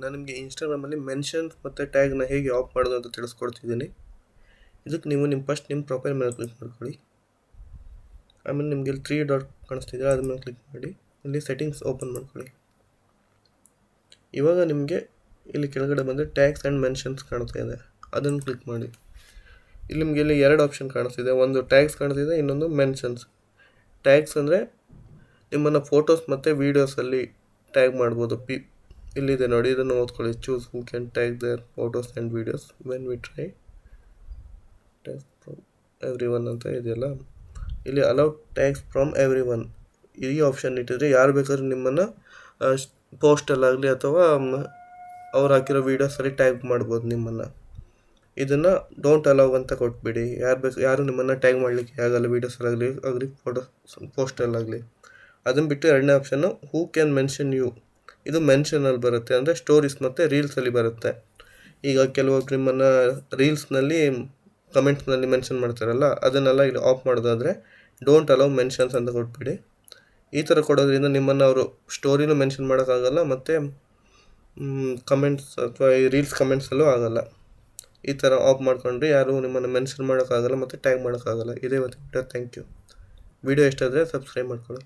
ನಾನು ನಿಮಗೆ ಇನ್ಸ್ಟಾಗ್ರಾಮಲ್ಲಿ ಮೆನ್ಷನ್ಸ್ ಮತ್ತು ಟ್ಯಾಗ್ನ ಹೇಗೆ ಆಫ್ ಮಾಡೋದು ಅಂತ ತಿಳಿಸ್ಕೊಡ್ತಿದ್ದೀನಿ. ಇದಕ್ಕೆ ನೀವು ನಿಮ್ಮ ಪ್ರೊಫೈಲ್ ಮೇಲೆ ಕ್ಲಿಕ್ ಮಾಡ್ಕೊಳ್ಳಿ. ಆಮೇಲೆ ನಿಮಗೆ ಇಲ್ಲಿ 3 ಡಾಟ್ ಕಾಣಿಸ್ತಿದೆ, ಅದ್ರ ಮೇಲೆ ಕ್ಲಿಕ್ ಮಾಡಿ ಇಲ್ಲಿ ಸೆಟ್ಟಿಂಗ್ಸ್ ಓಪನ್ ಮಾಡ್ಕೊಳ್ಳಿ. ಇವಾಗ ನಿಮಗೆ ಇಲ್ಲಿ ಕೆಳಗಡೆ ಬಂದರೆ ಟ್ಯಾಗ್ಸ್ ಆ್ಯಂಡ್ ಮೆನ್ಷನ್ಸ್ ಕಾಣ್ತಾ ಇದೆ, ಅದನ್ನು ಕ್ಲಿಕ್ ಮಾಡಿ. ಇಲ್ಲಿ ನಿಮಗೆ ಇಲ್ಲಿ 2 ಆಪ್ಷನ್ ಕಾಣಿಸ್ತಿದೆ, ಒಂದು ಟ್ಯಾಗ್ಸ್ ಕಾಣಿಸ್ತಿದೆ, ಇನ್ನೊಂದು ಮೆನ್ಷನ್ಸ್. ಟ್ಯಾಗ್ಸ್ ಅಂದರೆ ನಿಮ್ಮನ್ನು ಫೋಟೋಸ್ ಮತ್ತು ವೀಡಿಯೋಸಲ್ಲಿ ಟ್ಯಾಗ್ ಮಾಡ್ಬೋದು. ಇಲ್ಲಿದೆ ನೋಡಿ, ಇದನ್ನು ಓದ್ಕೊಳ್ಳಿ. Choose who can tag their photos and videos when we try tag from everyone ಅಂತ ಇದೆಯಲ್ಲ, ಇಲ್ಲಿ allow tags from everyone ಈ ಆಪ್ಷನ್ ಇಟ್ಟಿದ್ರೆ ಯಾರು ಬೇಕಾದ್ರೂ ನಿಮ್ಮನ್ನು ಪೋಸ್ಟಲ್ಲಾಗಲಿ ಅಥವಾ ಅವ್ರು ಹಾಕಿರೋ ವೀಡಿಯೋಸಲ್ಲಿ ಟ್ಯಾಗ್ ಮಾಡ್ಬೋದು ನಿಮ್ಮನ್ನು. ಇದನ್ನು ಡೋಂಟ್ ಅಲೌ ಅಂತ ಕೊಟ್ಬಿಡಿ. ಯಾರು ನಿಮ್ಮನ್ನು ಟ್ಯಾಗ್ ಮಾಡಲಿಕ್ಕೆ ಆಗಲ್ಲ, ವೀಡಿಯೋಸಲ್ಲಾಗಲಿ ಪೋಸ್ಟಲ್ಲಾಗಲಿ. ಅದನ್ನು ಬಿಟ್ಟು 2ನೇ ಆಪ್ಷನ್ನು ಹೂ ಕ್ಯಾನ್ ಮೆನ್ಷನ್ ಯು, ಇದು ಮೆನ್ಷನಲ್ಲಿ ಬರುತ್ತೆ, ಅಂದರೆ ಸ್ಟೋರೀಸ್ ಮತ್ತು ರೀಲ್ಸಲ್ಲಿ ಬರುತ್ತೆ. ಈಗ ಕೆಲವೊಬ್ರು ನಿಮ್ಮನ್ನು ರೀಲ್ಸ್ನಲ್ಲಿ ಕಮೆಂಟ್ಸ್ನಲ್ಲಿ ಮೆನ್ಷನ್ ಮಾಡ್ತಾರಲ್ಲ, ಅದನ್ನೆಲ್ಲ ಇಲ್ಲಿ ಆಫ್ ಮಾಡೋದಾದರೆ ಡೋಂಟ್ ಅಲೌ ಮೆನ್ಷನ್ಸ್ ಅಂತ ಕೊಟ್ಬಿಡಿ. ಈ ಥರ ಕೊಡೋದ್ರಿಂದ ನಿಮ್ಮನ್ನು ಅವರು ಸ್ಟೋರಿನೂ ಮೆನ್ಷನ್ ಮಾಡೋಕ್ಕಾಗಲ್ಲ ಮತ್ತು ಕಮೆಂಟ್ಸ್ ಅಥವಾ ಈ ರೀಲ್ಸ್ ಕಮೆಂಟ್ಸಲ್ಲೂ ಆಗಲ್ಲ. ಈ ಥರ ಆಫ್ ಮಾಡ್ಕೊಂಡ್ರೆ ಯಾರು ನಿಮ್ಮನ್ನು ಮೆನ್ಷನ್ ಮಾಡೋಕ್ಕಾಗಲ್ಲ ಮತ್ತು ಟ್ಯಾಗ್ ಮಾಡೋಕ್ಕಾಗಲ್ಲ. ಇದೇ ಇವತ್ತು ವಿಡಿಯೋ. Thank you. ವಿಡಿಯೋ ಇಷ್ಟ ಆದರೆ ಸಬ್ಸ್ಕ್ರೈಬ್ ಮಾಡ್ಕೊಳ್ಳಿ.